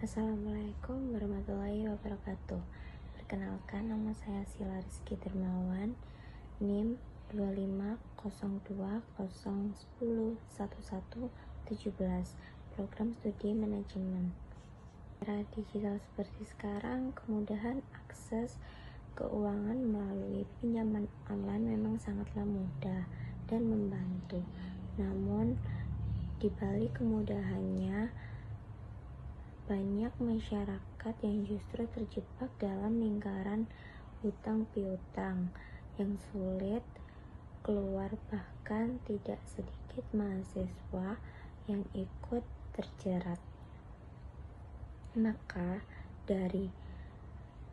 Assalamualaikum warahmatullahi wabarakatuh. Perkenalkan, nama saya Sila Rizky Dermawan, NIM 250101117, program studi manajemen. Era digital seperti sekarang, kemudahan akses keuangan melalui pinjaman online memang sangatlah mudah dan membantu. Namun, di balik kemudahannya, banyak masyarakat yang justru terjebak dalam lingkaran hutang piutang yang sulit keluar, bahkan tidak sedikit mahasiswa yang ikut terjerat. Maka dari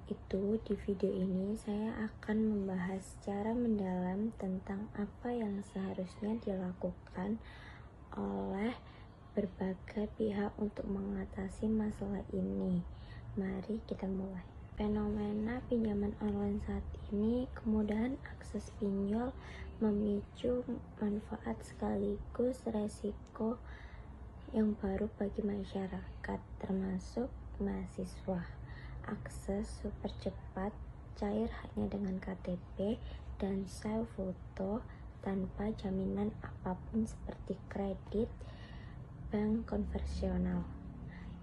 itu, di video ini saya akan membahas secara mendalam tentang apa yang seharusnya dilakukan oleh berbagai pihak untuk mengatasi masalah ini. Mari kita mulai. Fenomena pinjaman online saat ini, kemudahan akses pinjol memicu manfaat sekaligus resiko yang baru bagi masyarakat, termasuk mahasiswa. Akses super cepat, cair hanya dengan KTP dan save foto tanpa jaminan apapun seperti kredit bank konvensional.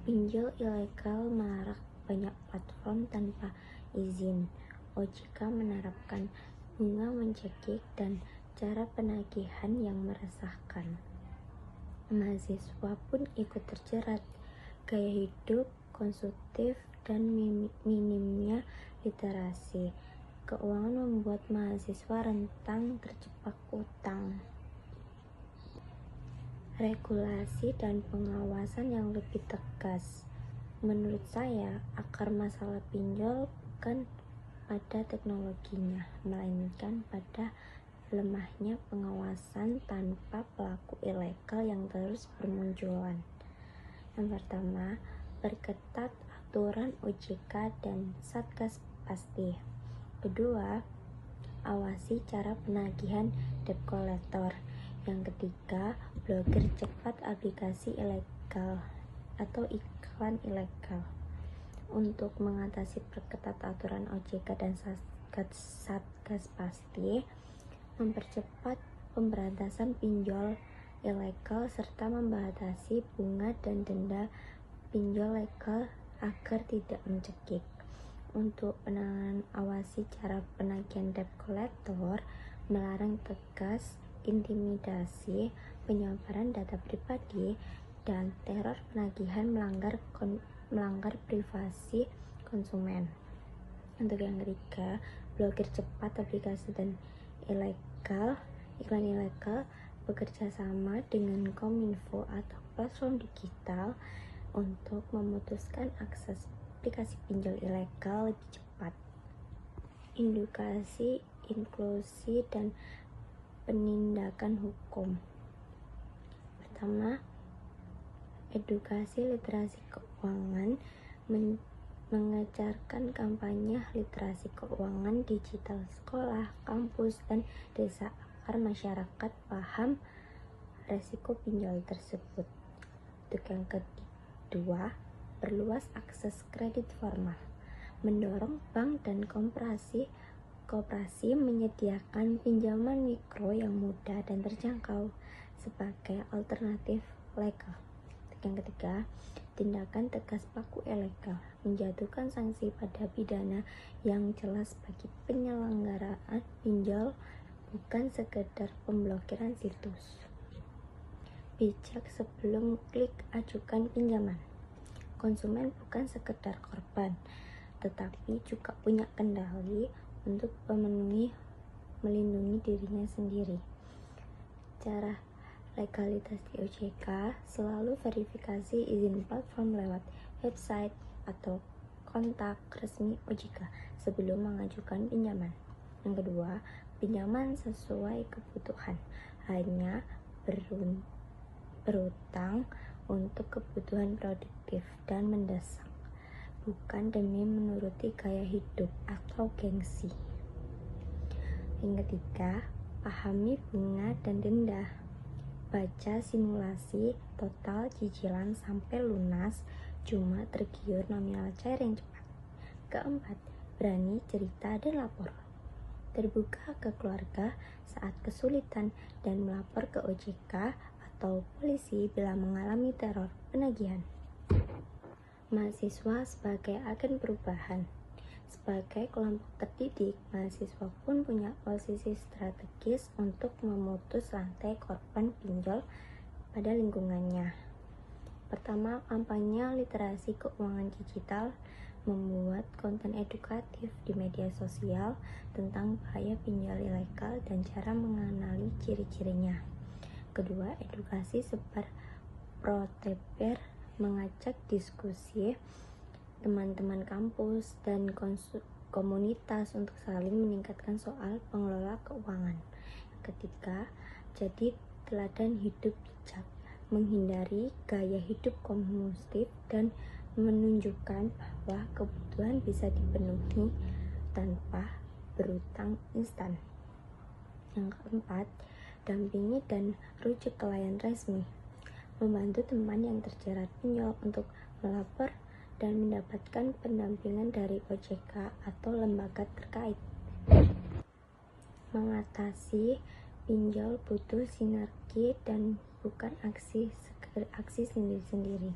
Pinjol ilegal marak, banyak platform tanpa izin. OJK menerapkan bunga mencekik dan cara penagihan yang meresahkan. Mahasiswa pun ikut terjerat. Gaya hidup konsumtif dan minimnya literasi keuangan membuat mahasiswa rentan terjebak utang. Regulasi dan pengawasan yang lebih tegas. Menurut saya, akar masalah pinjol bukan pada teknologinya, melainkan pada lemahnya pengawasan tanpa pelaku ilegal yang terus bermunculan. Yang pertama, perketat aturan OJK dan Satgas Pasti. Kedua, awasi cara penagihan debt collector. Yang ketiga, blokir cepat aplikasi ilegal atau iklan ilegal. Untuk mengatasi perketat aturan OJK dan Satgas Pasti, mempercepat pemberantasan pinjol ilegal serta membatasi bunga dan denda pinjol legal agar tidak mencekik. Untuk penanganan, awasi cara penagihan debt collector, melarang tegas intimidasi, penyebaran data pribadi, dan teror penagihan melanggar privasi konsumen. Untuk yang ketiga, blokir cepat aplikasi dan iklan ilegal, bekerja sama dengan Kominfo atau platform digital untuk memutuskan akses aplikasi pinjol ilegal lebih cepat. Edukasi, inklusi, dan penindakan hukum. Pertama, edukasi literasi keuangan, mengejarkan kampanye literasi keuangan digital sekolah, kampus, dan desa agar masyarakat paham resiko pinjol tersebut. Untuk yang kedua, perluas akses kredit formal, mendorong bank dan koperasi menyediakan pinjaman mikro yang mudah dan terjangkau sebagai alternatif legal. Yang ketiga, tindakan tegas pelaku ilegal, menjatuhkan sanksi pada pidana yang jelas bagi penyelenggaraan pinjol, bukan sekedar pemblokiran situs. Bijak sebelum klik ajukan pinjaman. Konsumen bukan sekedar korban, tetapi juga punya kendali untuk melindungi dirinya sendiri. Cara legalitas di OJK, selalu verifikasi izin platform lewat website atau kontak resmi OJK sebelum mengajukan pinjaman. Yang kedua, pinjaman sesuai kebutuhan, hanya berutang untuk kebutuhan produktif dan mendesak, bukan demi menuruti gaya hidup atau gengsi. Yang ketiga, pahami bunga dan denda. Baca simulasi total cicilan sampai lunas, cuma tergiur nominal cair yang cepat. Keempat, berani cerita dan lapor. Terbuka ke keluarga saat kesulitan dan melapor ke OJK atau polisi bila mengalami teror penagihan. Mahasiswa sebagai agen perubahan. Sebagai kelompok terdidik, mahasiswa pun punya posisi strategis untuk memutus rantai korban pinjol pada lingkungannya. Pertama, kampanye literasi keuangan digital, membuat konten edukatif di media sosial tentang bahaya pinjol ilegal dan cara mengenali ciri-cirinya. Kedua, edukasi sebar proteber, mengajak diskusi teman-teman kampus dan komunitas untuk saling meningkatkan soal pengelola keuangan. Ketiga, jadi teladan hidup bijak, menghindari gaya hidup konsumtif dan menunjukkan bahwa kebutuhan bisa dipenuhi tanpa berutang instan. Yang keempat, dampingi dan rujuk ke layan resmi, membantu teman yang terjerat pinjol untuk melapor dan mendapatkan pendampingan dari OJK atau lembaga terkait. Mengatasi pinjol butuh sinergi dan bukan aksi sendiri-sendiri.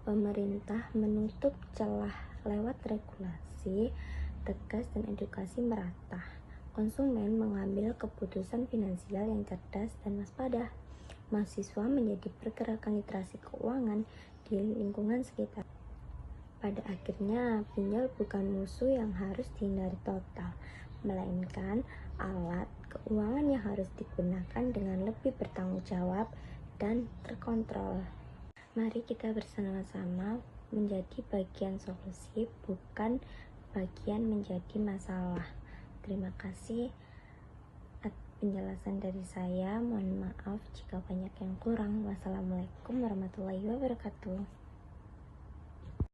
Pemerintah menutup celah lewat regulasi tegas dan edukasi merata. Konsumen mengambil keputusan finansial yang cerdas dan waspada. Mahasiswa menjadi pergerakan literasi keuangan di lingkungan sekitar. Pada akhirnya, pinjol bukan musuh yang harus dihindari total, melainkan alat keuangan yang harus digunakan dengan lebih bertanggung jawab dan terkontrol. Mari kita bersama-sama menjadi bagian solusi, bukan bagian menjadi masalah. Terima kasih atas penjelasan dari saya. Mohon maaf jika banyak yang kurang. Wassalamualaikum warahmatullahi wabarakatuh.